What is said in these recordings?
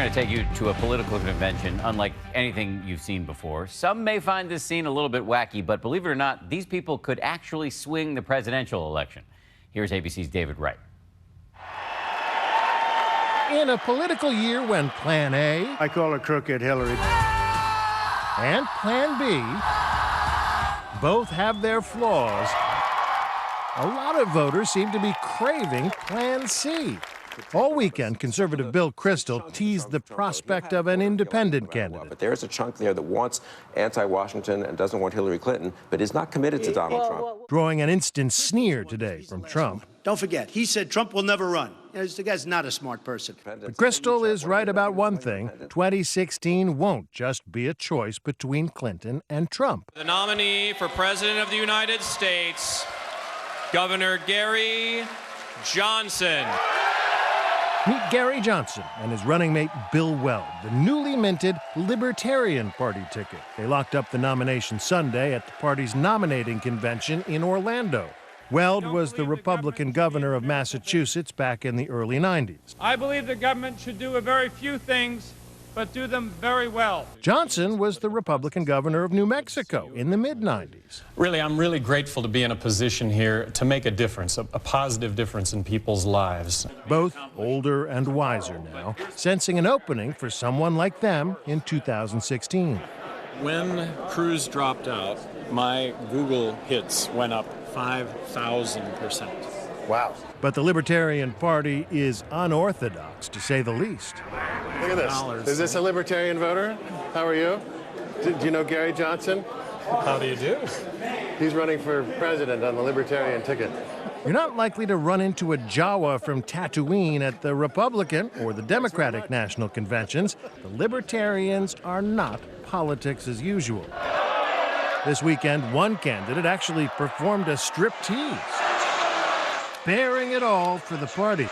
going to take you to a political convention unlike anything you've seen before. Some may find this scene a little bit wacky, but believe it or not, these people could actually swing the presidential election. Here's ABC's David Wright. In a political year when Plan A, I call her Crooked Hillary, and Plan B both have their flaws, a lot of voters seem to be craving Plan C. All weekend, conservative Bill Kristol teased the prospect of an independent candidate. But there's a chunk there that wants anti-Washington and doesn't want Hillary Clinton, but is not committed to Donald Trump. Drawing an instant sneer today from Trump. Don't forget, he said Trump will never run. The guy's not a smart person. But Kristol is right about one thing. 2016 won't just be a choice between Clinton and Trump. The nominee for President of the United States, Governor Gary Johnson. Meet Gary Johnson and his running mate Bill Weld, the newly minted Libertarian Party ticket. They locked up the nomination Sunday at the party's nominating convention in Orlando. Weld was the Republican governor of Massachusetts back in the early 90s. I believe the government should do a very few things, but do them very well. Johnson was the Republican governor of New Mexico in the mid-90s. Really, I'm really grateful to be in a position here to make a difference, a positive difference in people's lives. Both older and wiser now, sensing an opening for someone like them in 2016. When Cruz dropped out, my Google hits went up 5,000%. Wow. But the Libertarian Party is unorthodox, to say the least. Look at this. Is this a Libertarian voter? How are you? Do you know Gary Johnson? How do you do? He's running for president on the Libertarian ticket. You're not likely to run into a Jawa from Tatooine at the Republican or the Democratic national conventions. The Libertarians are not politics as usual. This weekend, one candidate actually performed a striptease, bearing it all for the party.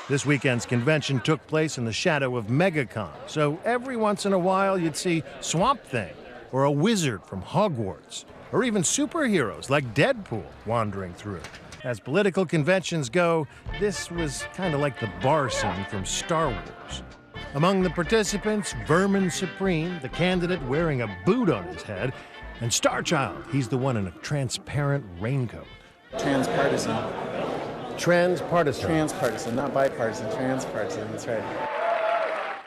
This weekend's convention took place in the shadow of MegaCon, so every once in a while you'd see Swamp Thing or a wizard from Hogwarts, or even superheroes like Deadpool wandering through. As political conventions go, this was kind of like the bar scene from Star Wars. Among the participants, Vermin Supreme, the candidate wearing a boot on his head, and Starchild, he's the one in a transparent raincoat. Transpartisan. Transpartisan. Transpartisan, not bipartisan, transpartisan, that's right.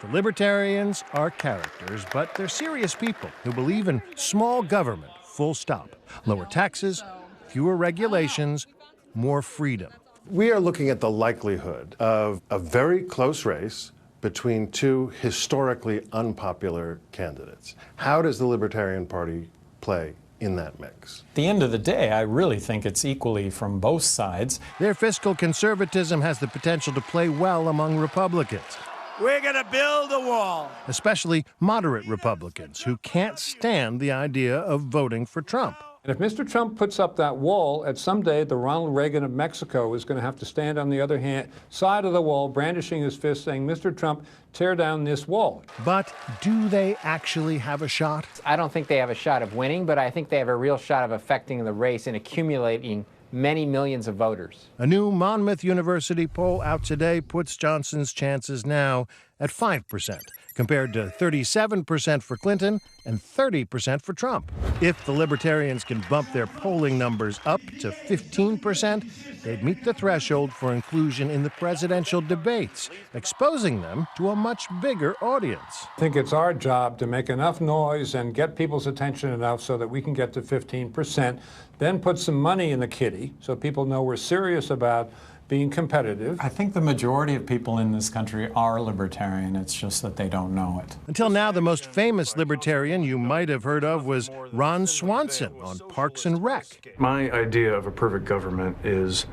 The Libertarians are characters, but they're serious people who believe in small government, full stop. Lower taxes, fewer regulations, more freedom. We are looking at the likelihood of a very close race between two historically unpopular candidates. How does the Libertarian Party play in that mix? At the end of the day, I really think it's equally from both sides. Their fiscal conservatism has the potential to play well among Republicans. We're going to build a wall. Especially moderate Republicans who can't stand the idea of voting for Trump. And if Mr. Trump puts up that wall, at some day the Ronald Reagan of Mexico is going to have to stand on the other side of the wall, brandishing his fist, saying, Mr. Trump, tear down this wall. But do they actually have a shot? I don't think they have a shot of winning, but I think they have a real shot of affecting the race and accumulating many millions of voters. A new Monmouth University poll out today puts Johnson's chances now at 5%, compared to 37% for Clinton and 30% for Trump. If the Libertarians can bump their polling numbers up to 15%, they'd meet the threshold for inclusion in the presidential debates, exposing them to a much bigger audience. I think it's our job to make enough noise and get people's attention enough so that we can get to 15%, then put some money in the kitty so people know we're serious about being competitive. I think the majority of people in this country are libertarian. It's just that they don't know it. Until now, the most famous libertarian you might have heard of was Ron Swanson on Parks and Rec. My idea of a perfect government is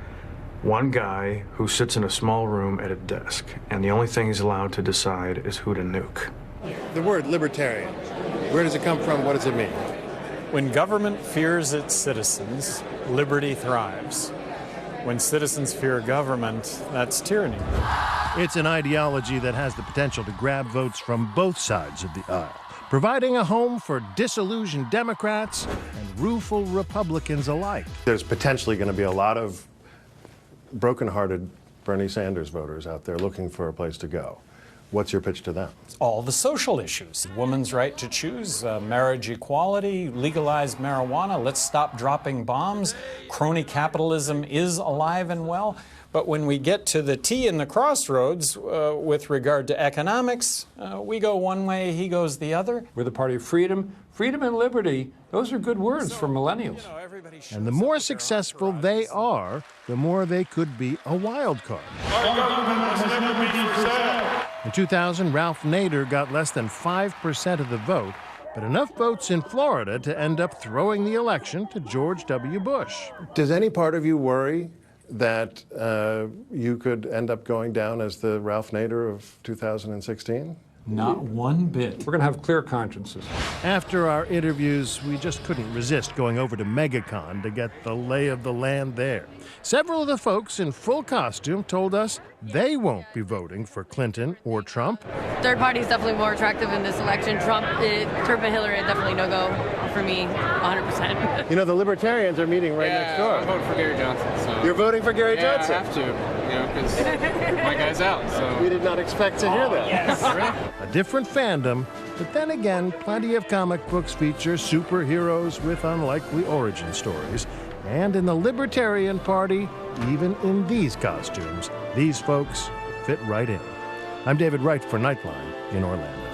one guy who sits in a small room at a desk, and the only thing he's allowed to decide is who to nuke. The word libertarian, where does it come from? What does it mean? When government fears its citizens, liberty thrives. When citizens fear government, that's tyranny. It's an ideology that has the potential to grab votes from both sides of the aisle, providing a home for disillusioned Democrats and rueful Republicans alike. There's potentially going to be a lot of broken-hearted Bernie Sanders voters out there looking for a place to go. What's your pitch to them? All the social issues, women's right to choose, marriage equality, legalized marijuana, let's stop dropping bombs, crony capitalism is alive and well. But when we get to the T in the crossroads with regard to economics, we go one way, he goes the other. We're the party of freedom. Freedom and liberty, those are good words for millennials. And the more successful they are, the more they could be a wild card. In 2000, Ralph Nader got less than 5% of the vote, but enough votes in Florida to end up throwing the election to George W. Bush. Does any part of you worry that you could end up going down as the Ralph Nader of 2016? Not one bit. We're going to have clear consciences. After our interviews, we just couldn't resist going over to MegaCon to get the lay of the land there. Several of the folks in full costume told us they won't be voting for Clinton or Trump. Third party is definitely more attractive in this election. Trump and Hillary are definitely no-go for me, 100%. You know, the Libertarians are meeting right next door. I'm voting for Gary Johnson. So. You're voting for Gary Johnson? I have to, because my guy's out. So. We did not expect to hear that. Yes. A different fandom, but then again, plenty of comic books feature superheroes with unlikely origin stories. And in the Libertarian Party, even in these costumes, these folks fit right in. I'm David Wright for Nightline in Orlando.